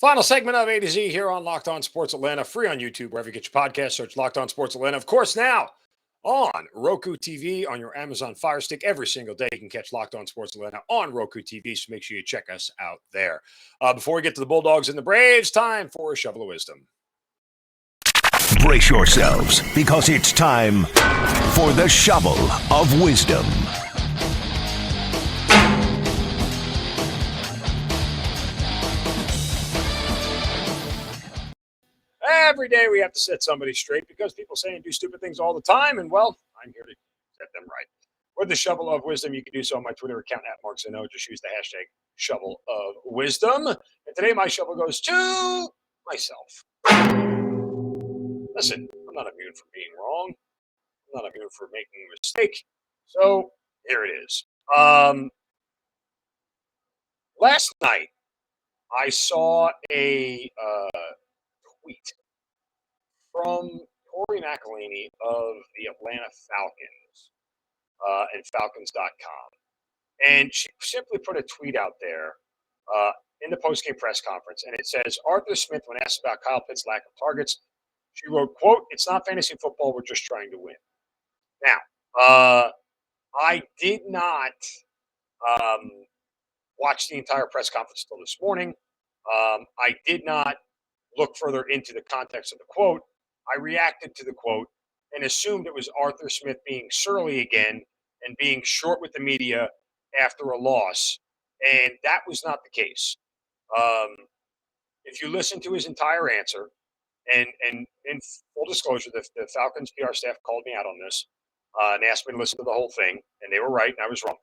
Final segment of A to Z here on Locked On Sports Atlanta, free on YouTube, wherever you get your podcast. Search Locked On Sports Atlanta. Of course, now on Roku TV, on your Amazon Fire Stick, every single day you can catch Locked On Sports Atlanta on Roku TV, so make sure you check us out there. Before we get to the Bulldogs and the Braves, time for a Shovel of Wisdom. Brace yourselves, because it's time for the Shovel of Wisdom. Every day we have to set somebody straight because people say and do stupid things all the time, and well, I'm here to set them right. With the Shovel of Wisdom, you can do so on my Twitter account at Mark Zinno. Just use the hashtag Shovel of Wisdom. And today my shovel goes to myself. Listen, I'm not immune from being wrong. I'm not immune from making a mistake. So here it is. Last night I saw a tweet from Tori McElhaney of the Atlanta Falcons and Falcons.com. And she simply put a tweet out there in the postgame press conference, and it says, Arthur Smith, when asked about Kyle Pitts' lack of targets, she wrote, quote, "It's not fantasy football, we're just trying to win." Now, I did not watch the entire press conference until this morning. I did not look further into the context of the quote. I reacted to the quote and assumed it was Arthur Smith being surly again and being short with the media after a loss. And that was not the case. If you listen to his entire answer, and in full disclosure, the Falcons PR staff called me out on this and asked me to listen to the whole thing, and they were right, and I was wrong.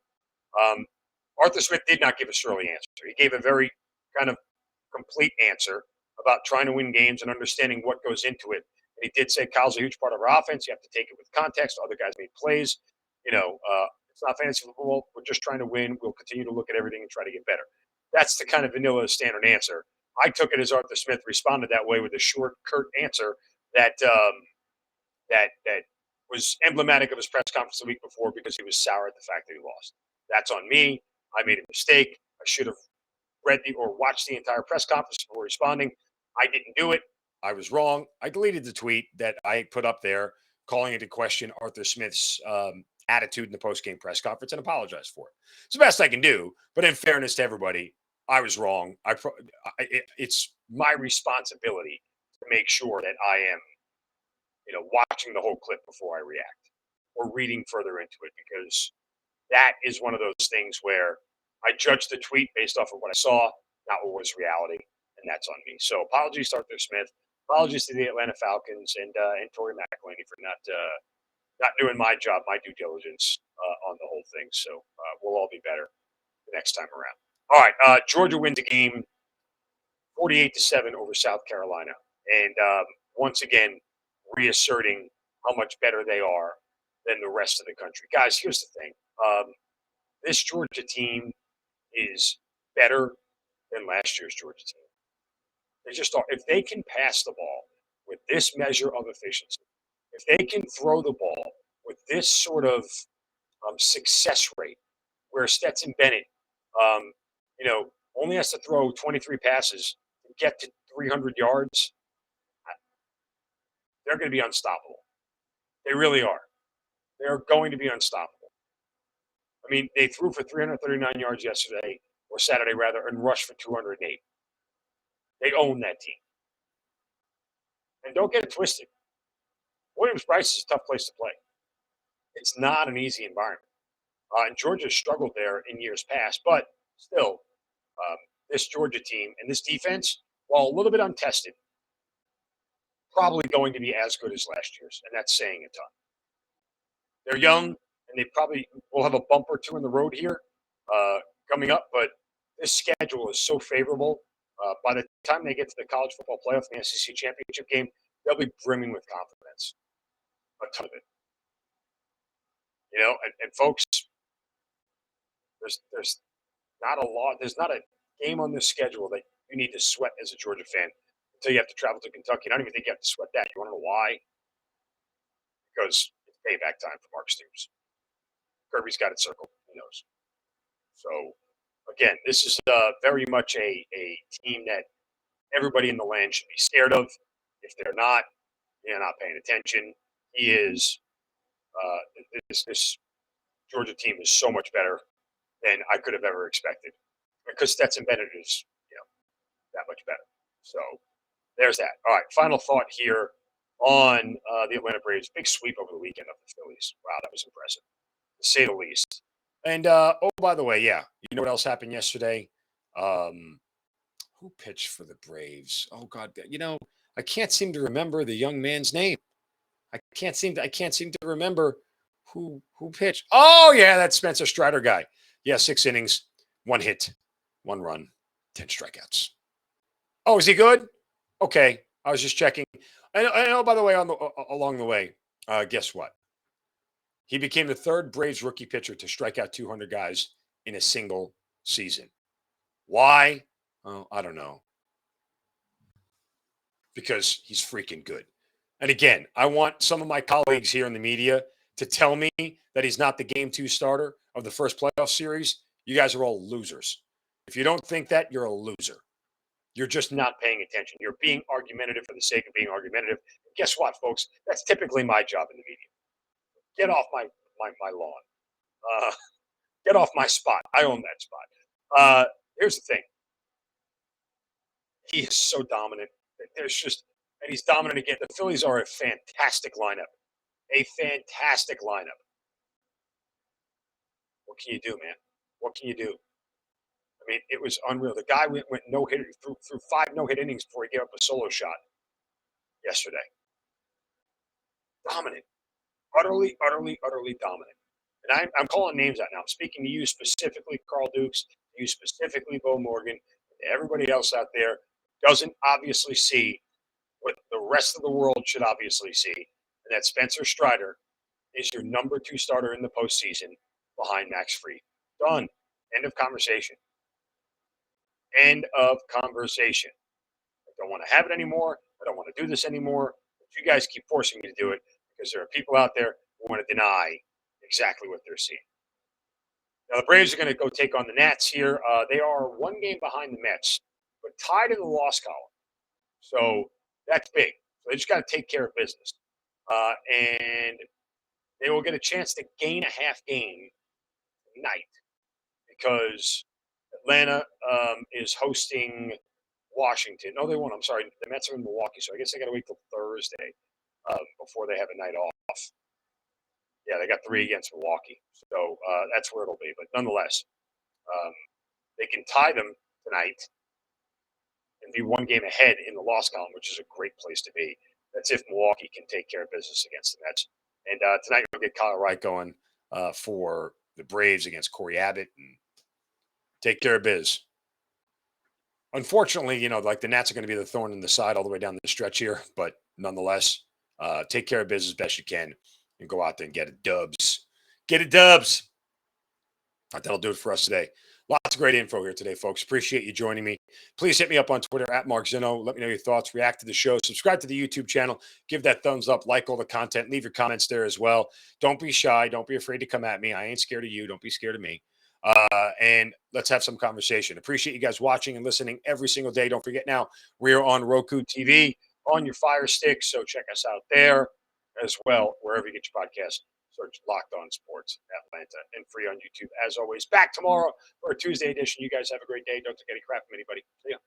Arthur Smith did not give a surly answer. He gave a very kind of complete answer about trying to win games and understanding what goes into it. And he did say Kyle's a huge part of our offense. You have to take it with context. Other guys made plays. It's not fantasy football. We're just trying to win. We'll continue to look at everything and try to get better. That's the kind of vanilla standard answer. I took it as Arthur Smith responded that way with a short, curt answer that was emblematic of his press conference the week before because he was sour at the fact that he lost. That's on me. I made a mistake. I should have read or watched the entire press conference before responding. I didn't do it. I was wrong. I deleted the tweet that I put up there calling into question Arthur Smith's attitude in the post-game press conference and apologized for it. It's the best I can do, but in fairness to everybody, I was wrong. It's my responsibility to make sure that I am, watching the whole clip before I react or reading further into it, because that is one of those things where I judged the tweet based off of what I saw, not what was reality, and that's on me. So apologies to Arthur Smith, apologies to the Atlanta Falcons and Tori McElhaney for not doing my job, my due diligence on the whole thing. So we'll all be better the next time around. All right, Georgia wins a game 48-7 over South Carolina, and once again reasserting how much better they are than the rest of the country. Guys, here's the thing. This Georgia team is better than last year's Georgia team. They just are. If they can pass the ball with this measure of efficiency, if they can throw the ball with this sort of success rate, where Stetson Bennett, only has to throw 23 passes to get to 300 yards, they're going to be unstoppable. They really are. They're going to be unstoppable. I mean, they threw for 339 yards Saturday, and rushed for 208. They own that team. And don't get it twisted. Williams-Brice is a tough place to play. It's not an easy environment. And Georgia struggled there in years past, but still, this Georgia team and this defense, while a little bit untested, probably going to be as good as last year's, and that's saying a ton. They're young, and they probably will have a bump or two in the road here coming up, but this schedule is so favorable. By the time they get to the college football playoff and the SEC championship game, they'll be brimming with confidence. A ton of it. And folks, there's not a lot. There's not a game on this schedule that you need to sweat as a Georgia fan until you have to travel to Kentucky. I don't even think you have to sweat that. You want to know why? Because it's payback time for Mark Stoops. Kirby's got it circled. He knows. So, again, this is very much a team that everybody in the land should be scared of. If they're not, you're not paying attention. He is this Georgia team is so much better than I could have ever expected because Stetson Bennett is that much better. So there's that. All right, final thought here on the Atlanta Braves. Big sweep over the weekend of the Phillies. Wow, that was impressive, to say the least. And, by the way, yeah, you know what else happened yesterday? Who pitched for the Braves? Oh, God. I can't seem to remember the young man's name. I can't seem to remember who pitched. Oh, yeah, that's Spencer Strider guy. Yeah, 6 innings, 1 hit, 1 run, 10 strikeouts. Oh, is he good? Okay, I was just checking. I know. By the way, along the way, guess what? He became the 3rd Braves rookie pitcher to strike out 200 guys in a single season. Why? Oh, I don't know. Because he's freaking good. And again, I want some of my colleagues here in the media to tell me that he's not the game 2 starter of the first playoff series. You guys are all losers. If you don't think that, you're a loser. You're just not paying attention. You're being argumentative for the sake of being argumentative. And guess what, folks? That's typically my job in the media. Get off my lawn. Get off my spot. I own that spot. Here's the thing. He is so dominant. And he's dominant again. The Phillies are a fantastic lineup. A fantastic lineup. What can you do, man? What can you do? I mean, it was unreal. The guy went no hitter through 5 no-hit innings before he gave up a solo shot yesterday. Dominant. Utterly, utterly, utterly dominant. And I'm calling names out now. I'm speaking to you specifically, Carl Dukes, to you specifically, Bo Morgan, and everybody else out there doesn't obviously see what the rest of the world should obviously see, and that Spencer Strider is your number 2 starter in the postseason behind Max Fried. Done. End of conversation. End of conversation. I don't want to have it anymore. I don't want to do this anymore. But you guys keep forcing me to do it because there are people out there who want to deny exactly what they're seeing. Now, the Braves are going to go take on the Nats here. They are 1 game behind the Mets, but tied in the loss column. So that's big. So they just got to take care of business. And they will get a chance to gain a half game tonight because Atlanta is hosting Washington. No, they won't. I'm sorry. The Mets are in Milwaukee, so I guess they got to wait till Thursday before they have a night off. Yeah, they got 3 against Milwaukee. So that's where it'll be. But nonetheless, they can tie them tonight and be 1 game ahead in the loss column, which is a great place to be. That's if Milwaukee can take care of business against the Mets. And tonight we'll get Kyle Wright going for the Braves against Corey Abbott and take care of biz. Unfortunately, like the Nats are going to be the thorn in the side all the way down the stretch here, but nonetheless, take care of biz as best you can and go out there and get it dubs. Get it dubs. That'll do it for us today. Lots of great info here today, folks. Appreciate you joining me. Please hit me up on Twitter at Mark Zinno. Let me know your thoughts. React to the show. Subscribe to the YouTube channel. Give that thumbs up. Like all the content. Leave your comments there as well. Don't be shy. Don't be afraid to come at me. I ain't scared of you. Don't be scared of me. And let's have some conversation. Appreciate you guys watching and listening every single day. Don't forget now, we're on Roku TV on your Fire Stick. So check us out there as well, wherever you get your podcast. Search Locked On Sports Atlanta and free on YouTube. As always, back tomorrow for a Tuesday edition. You guys have a great day. Don't take any crap from anybody. See ya.